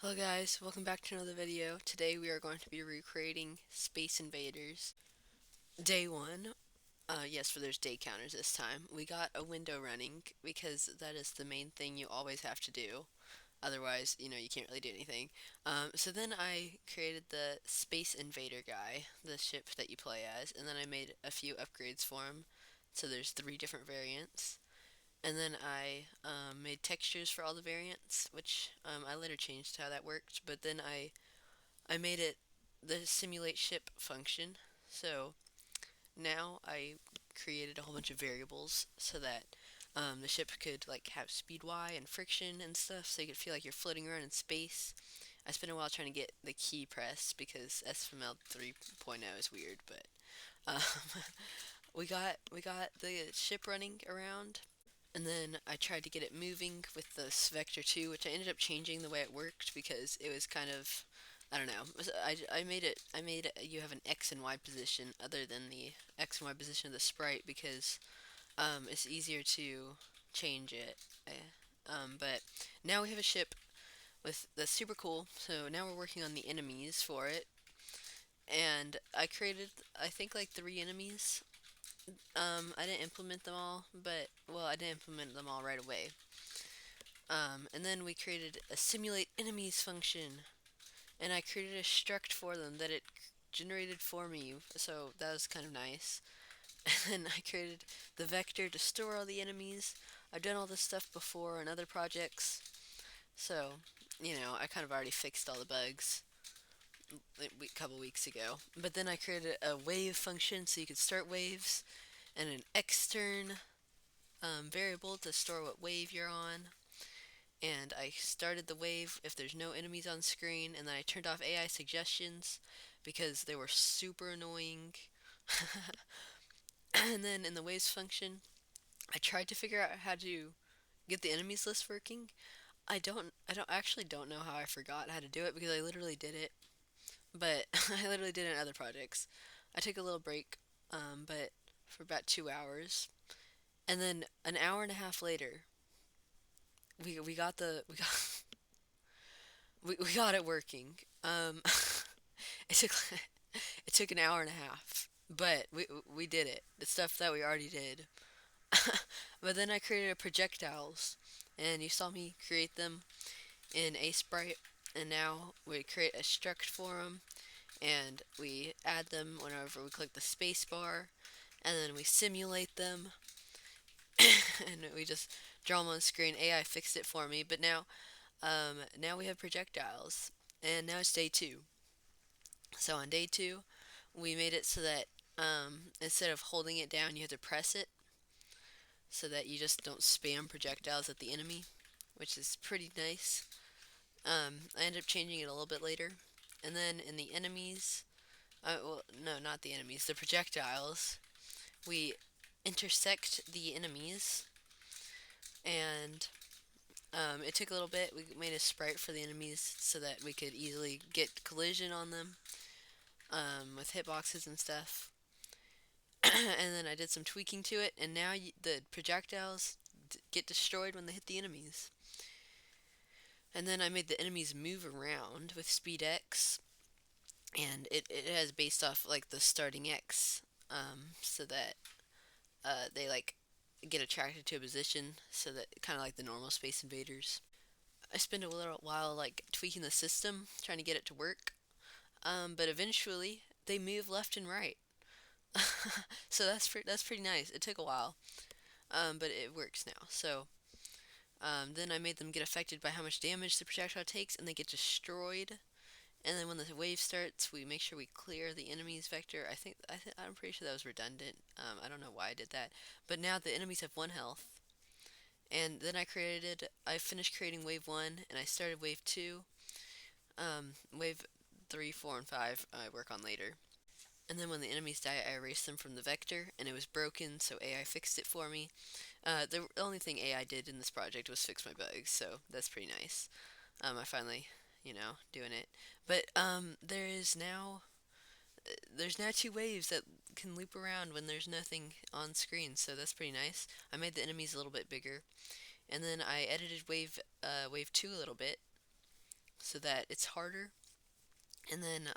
Hello guys, welcome back to another video. Today we are going to be recreating Space Invaders. Day 1, yes, for there's day counters this time. We got a window running because that is the main thing you always have to do. Otherwise, you can't really do anything. So then I created the Space Invader guy, the ship that you play as, and then I made a few upgrades for him. So there's 3 different variants. And then I made textures for all the variants, which I later changed how that worked. But then I made it the simulate ship function. So now I created a whole bunch of variables so that the ship could like have speed Y and friction and stuff, so you could feel like you're floating around in space. I spent a while trying to get the key press because SFML 3.0 is weird, but um, we got the ship running around. And then I tried to get it moving with this vector 2, which I ended up changing the way it worked because it was kind of, I don't know. I made it, you have an X and Y position other than the X and Y position of the sprite because it's easier to change it. But now we have a ship that's super cool. So now we're working on the enemies for it, and I created I think like 3 enemies. I didn't implement them all, but well, I didn't implement them all right away. And then we created a simulate enemies function, and I created a struct for them that it generated for me, so that was kind of nice. And then I created the vector to store all the enemies. I've done all this stuff before in other projects, so I kind of already fixed all the bugs a couple weeks ago. But then I created a wave function so you could start waves, and an extern variable to store what wave you're on. And I started the wave if there's no enemies on screen, and then I turned off AI suggestions because they were super annoying. And then in the waves function, I tried to figure out how to get the enemies list working. I actually don't know how I forgot how to do it because I literally did it, but I literally did it in other projects. I took a little break, but for about 2 hours, and then an hour and a half later, we got the we got it working. It took it took an hour and a half, but we did it. The stuff that we already did. But then I created a projectiles, and you saw me create them in a sprite, and now we create a struct for them, and we add them whenever we click the space bar, and then we simulate them, and we just draw them on screen. AI fixed it for me, but now we have projectiles, and now it's day 2. So on day 2, we made it so that instead of holding it down, you have to press it so that you just don't spam projectiles at the enemy, which is pretty nice. I ended up changing it a little bit later. And then in the enemies, well, no, not the enemies, the projectiles, we intersect the enemies, and it took a little bit. We made a sprite for the enemies so that we could easily get collision on them with hitboxes and stuff. And then I did some tweaking to it, and now the projectiles get destroyed when they hit the enemies. And then I made the enemies move around with speed X, and it has based off like the starting X, so that they like get attracted to a position, so that kind of like the normal Space Invaders. I spent a little while like tweaking the system, trying to get it to work, but eventually they move left and right. So that's pretty nice. It took a while, but it works now. So then I made them get affected by how much damage the projectile takes, and they get destroyed. And then when the wave starts, we make sure we clear the enemy's vector. I'm pretty sure that was redundant. I don't know why I did that, but now the enemies have 1 health. And then I finished creating wave 1, and I started wave 2. Wave 3, 4, and 5 I work on later. And then when the enemies die, I erase them from the vector, and it was broken, so AI fixed it for me. The only thing AI did in this project was fix my bugs, so that's pretty nice. I finally, doing it. But there's now 2 waves that can loop around when there's nothing on screen, so that's pretty nice. I made the enemies a little bit bigger, and then I edited wave 2 a little bit, so that it's harder. And then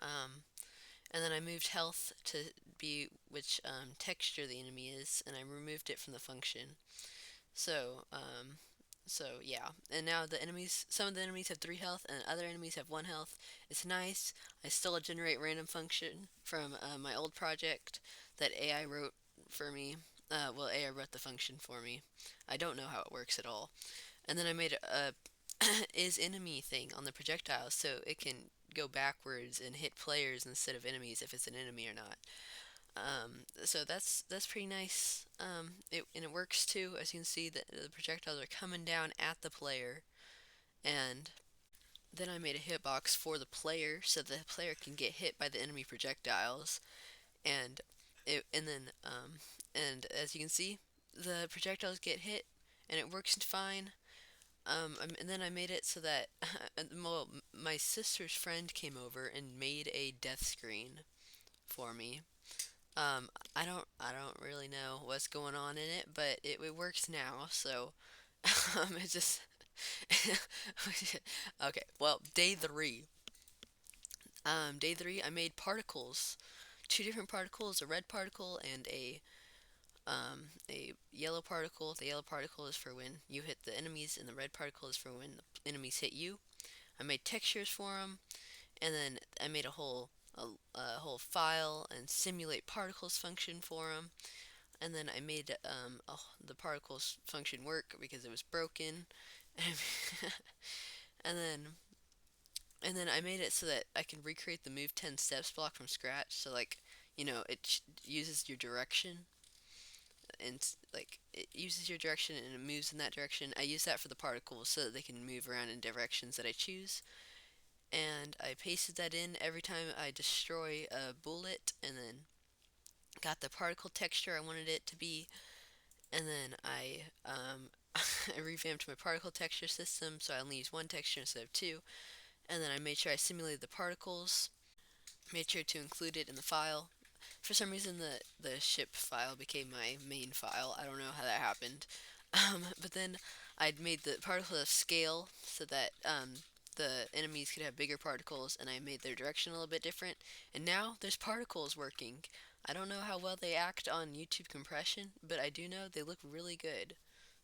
and then I moved health to be which texture the enemy is, and I removed it from the function. So so yeah, and now the enemies, some of the enemies have 3 health, and other enemies have 1 health. It's nice. I still generate random function from my old project that AI wrote for me. Well, AI wrote the function for me. I don't know how it works at all. And then I made a is enemy thing on the projectile so it can go backwards and hit players instead of enemies if it's an enemy or not. So that's pretty nice. And it works too. As you can see, the projectiles are coming down at the player, and then I made a hitbox for the player so the player can get hit by the enemy projectiles, and and as you can see, the projectiles get hit, and it works fine. And then I made it so that well, my sister's friend came over and made a death screen for me. I don't really know what's going on in it, but it works now. So, it just okay. Well, day 3. Day 3, I made particles, 2 different particles, a red particle and a yellow particle. The yellow particle is for when you hit the enemies, and the red particle is for when the enemies hit you. I made textures for them, and then I made a whole file and simulate particles function for them. And then I made the particles function work because it was broken, and then I made it so that I can recreate the move 10 steps block from scratch. So like, it uses your direction, and like it uses your direction and it moves in that direction. I use that for the particles so that they can move around in directions that I choose. And I pasted that in every time I destroy a bullet, and then got the particle texture I wanted it to be, and then I revamped my particle texture system so I only use 1 texture instead of 2, and then I made sure I simulated the particles, made sure to include it in the file. For some reason, the ship file became my main file. I don't know how that happened. But then I'd made the particles of scale so that the enemies could have bigger particles, and I made their direction a little bit different. And now there's particles working. I don't know how well they act on YouTube compression, but I do know they look really good.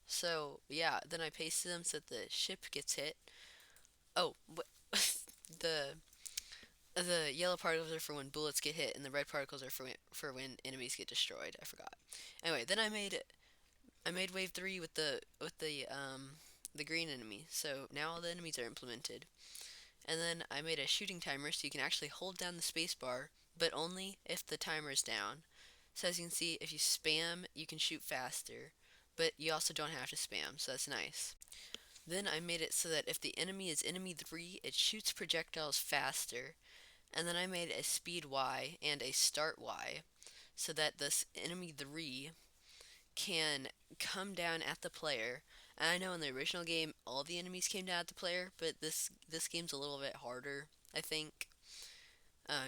So yeah, then I pasted them so that the ship gets hit. Oh, the the yellow particles are for when bullets get hit, and the red particles are for when enemies get destroyed. I forgot. Anyway, then I made wave 3 with the green enemy. So now all the enemies are implemented. And then I made a shooting timer so you can actually hold down the space bar, but only if the timer is down. So as you can see, if you spam, you can shoot faster, but you also don't have to spam, so that's nice. Then I made it so that if the enemy is enemy 3, it shoots projectiles faster. And then I made a speed Y and a start Y so that this enemy 3 can come down at the player. And I know in the original game all the enemies came down at the player, but this game's a little bit harder, I think.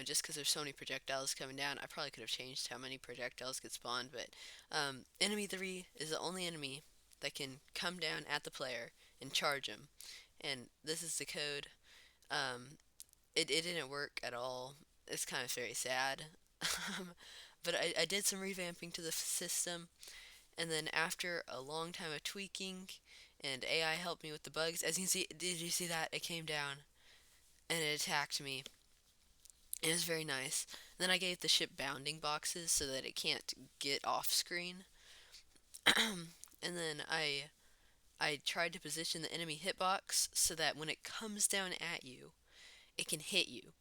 Just because there's so many projectiles coming down. I probably could have changed how many projectiles get spawned, but enemy 3 is the only enemy that can come down at the player and charge him. And this is the code. It didn't work at all. It's kind of very sad. But I did some revamping to the system, and then after a long time of tweaking, and AI helped me with the bugs. As you can see, did you see that? It came down and it attacked me. It was very nice. Then I gave the ship bounding boxes so that it can't get off screen. And then I tried to position the enemy hitbox so that when it comes down at you, it can hit you.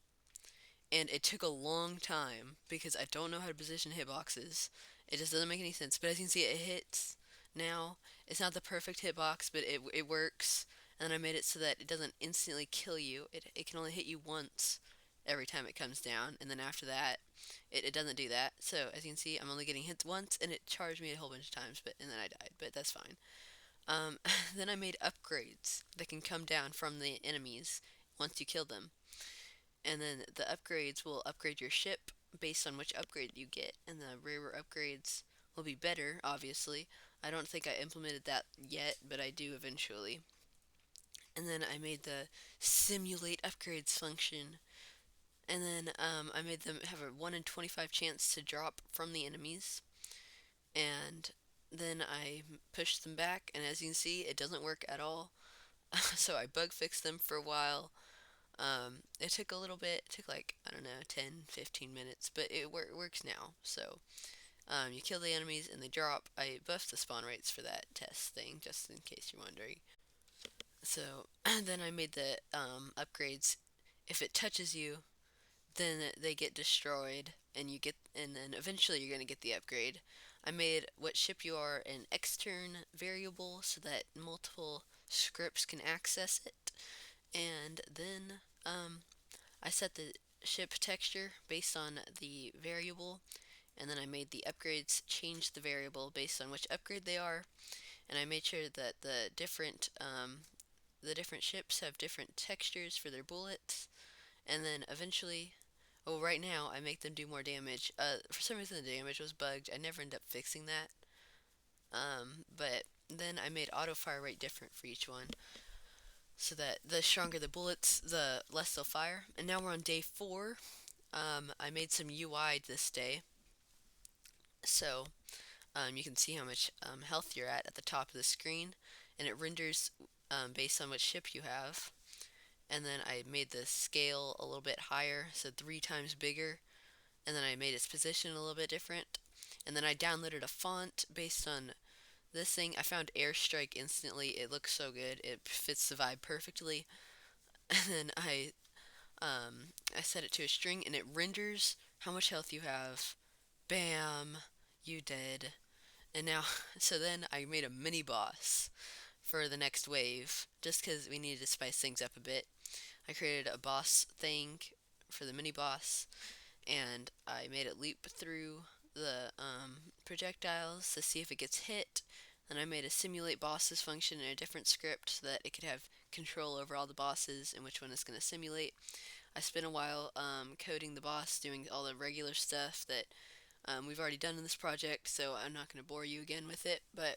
And it took a long time because I don't know how to position hitboxes. It just doesn't make any sense. But as you can see, it hits now. It's not the perfect hitbox, but it works. And I made it so that it doesn't instantly kill you. It can only hit you once every time it comes down. And then after that, it doesn't do that. So as you can see, I'm only getting hit once, and it charged me a whole bunch of times, and then I died. But that's fine. Um, then I made upgrades that can come down from the enemies once you kill them, and then the upgrades will upgrade your ship based on which upgrade you get, and the rarer upgrades will be better, obviously. I don't think I implemented that yet, but I do eventually. And then I made the simulate upgrades function. And then I made them have a 1 in 25 chance to drop from the enemies. And then I pushed them back, and as you can see, it doesn't work at all. So I bug fixed them for a while. It took a little bit, it took like, I don't know, 10, 15 minutes, but it works now. So you kill the enemies and they drop. I buffed the spawn rates for that test thing, just in case you're wondering. So then I made the upgrades. If it touches you, then they get destroyed, and then eventually you're gonna get the upgrade. I made what ship you are an extern variable so that multiple scripts can access it, and then I set the ship texture based on the variable, and then I made the upgrades change the variable based on which upgrade they are, and I made sure that the different ships have different textures for their bullets, and then eventually, well, right now I make them do more damage. For some reason the damage was bugged. I never end up fixing that. But then I made auto fire rate different for each one, so that the stronger the bullets, the less they'll fire. And now we're on day 4. I made some UI this day, so you can see how much health you're at the top of the screen, and it renders based on what ship you have. And then I made the scale a little bit higher, so 3 times bigger, and then I made its position a little bit different. And then I downloaded a font based on this thing. I found Airstrike instantly. It looks so good. It fits the vibe perfectly. And then I set it to a string, and it renders how much health you have. Bam, you dead. And now, so then I made a mini boss for the next wave, just because we needed to spice things up a bit. I created a boss thing for the mini boss, and I made it leap through the projectiles to see if it gets hit. Then I made a simulate bosses function in a different script so that it could have control over all the bosses and which one it's going to simulate. I spent a while coding the boss, doing all the regular stuff that we've already done in this project, so I'm not going to bore you again with it. But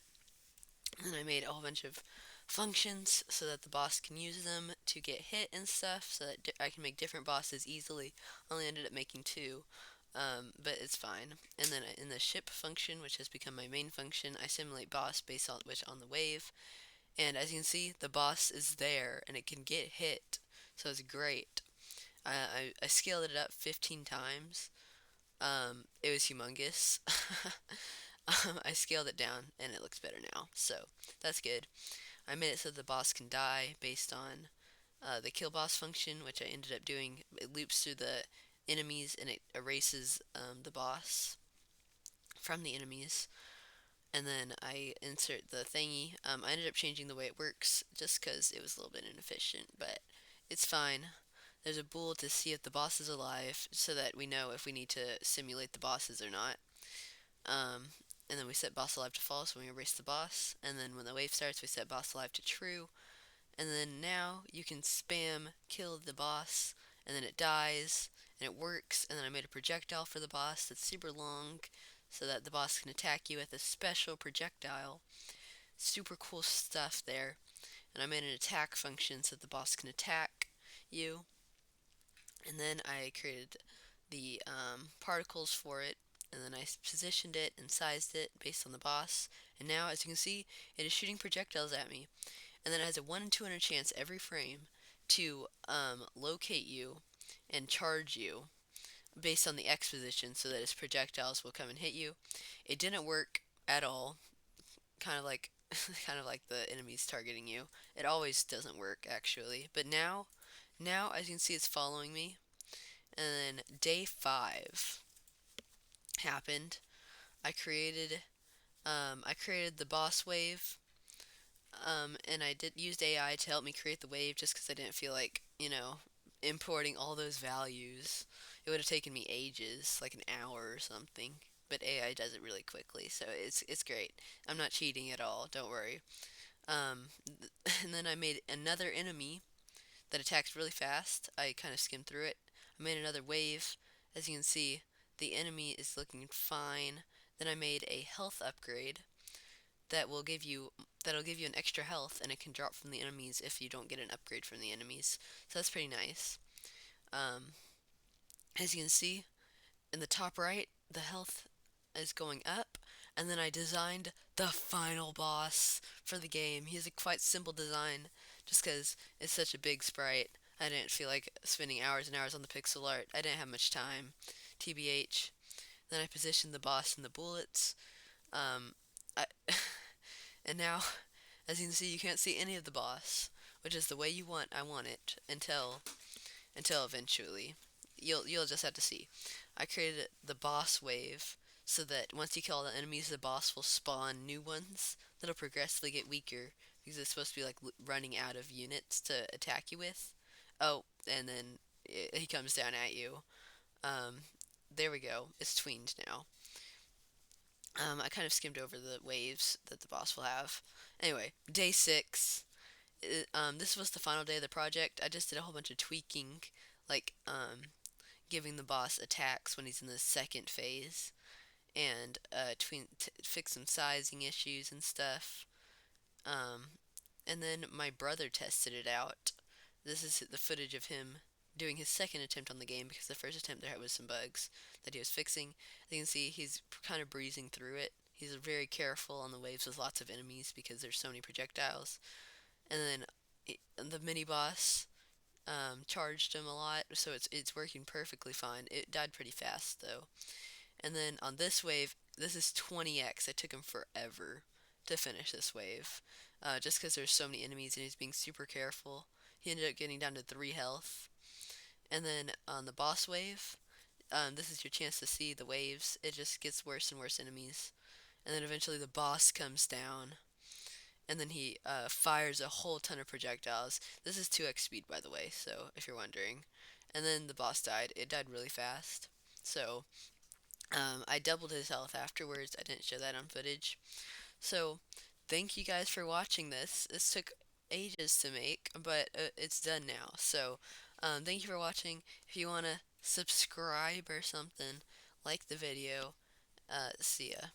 then I made a whole bunch of functions so that the boss can use them to get hit and stuff, so that I can make different bosses easily. I only ended up making 2, but it's fine. And then in the ship function, which has become my main function, I simulate boss based on the wave. And as you can see, the boss is there and it can get hit, so it's great. I scaled it up 15 times. It was humongous. I scaled it down and it looks better now, so that's good. I made it so the boss can die based on the kill boss function, which I ended up doing. It loops through the enemies and it erases the boss from the enemies. And then I insert the thingy. I ended up changing the way it works just because it was a little bit inefficient, but it's fine. There's a bool to see if the boss is alive so that we know if we need to simulate the bosses or not. Um, and then we set boss alive to false when we erase the boss. And then when the wave starts, we set boss alive to true. And then now you can spam kill the boss, and then it dies, and it works. And then I made a projectile for the boss that's super long, so that the boss can attack you with a special projectile. Super cool stuff there. And I made an attack function so that the boss can attack you. And then I created the particles for it, and then I positioned it and sized it based on the boss. And now, as you can see, it is shooting projectiles at me. And then it has a 1 in 200 chance every frame to locate you and charge you based on the X position so that its projectiles will come and hit you. It didn't work at all, kind of like kind of like the enemies targeting you. It always doesn't work actually, but now as you can see it's following me. And then day 5 happened. I created the boss wave, and I did use AI to help me create the wave just because I didn't feel like, importing all those values. It would have taken me ages, like an hour or something. But AI does it really quickly, so it's great. I'm not cheating at all. Don't worry. Um, and then I made another enemy that attacks really fast. I kind of skimmed through it. I made another wave. As you can see, the enemy is looking fine. Then I made a health upgrade that will give you that'll give you an extra health, and it can drop from the enemies if you don't get an upgrade from the enemies. So that's pretty nice. Um, as you can see in the top right, the health is going up, and then I designed the final boss for the game. He has a quite simple design, just because it's such a big sprite. I didn't feel like spending hours and hours on the pixel art. I didn't have much time, TBH. Then I positioned the boss and the bullets. Um, I, and now, as you can see, you can't see any of the boss, which is the way you want. I want it until eventually. You'll just have to see. I created the boss wave so that once you kill all the enemies, the boss will spawn new ones that'll progressively get weaker because it's supposed to be like running out of units to attack you with. Oh, and then he comes down at you. Um, there we go. It's tweened now. I kind of skimmed over the waves that the boss will have. Anyway, day 6. This was the final day of the project. I just did a whole bunch of tweaking, like giving the boss attacks when he's in the second phase, and fix some sizing issues and stuff. Um, and then my brother tested it out. This is the footage of him doing his second attempt on the game because the first attempt there was some bugs that he was fixing. As you can see, he's kind of breezing through it. He's very careful on the waves with lots of enemies because there's so many projectiles. And then the mini boss charged him a lot, so it's working perfectly fine. It died pretty fast though. And then on this wave, this is 20x. It took him forever to finish this wave, just because there's so many enemies and he's being super careful. He ended up getting down to 3 health. And then on the boss wave, this is your chance to see the waves. It just gets worse and worse enemies. And then eventually the boss comes down. And then he fires a whole ton of projectiles. This is 2x speed, by the way, so if you're wondering. And then the boss died. It died really fast. So I doubled his health afterwards. I didn't show that on footage. So thank you guys for watching this. This took ages to make, but it's done now. So thank you for watching. If you want to subscribe or something, like the video. See ya.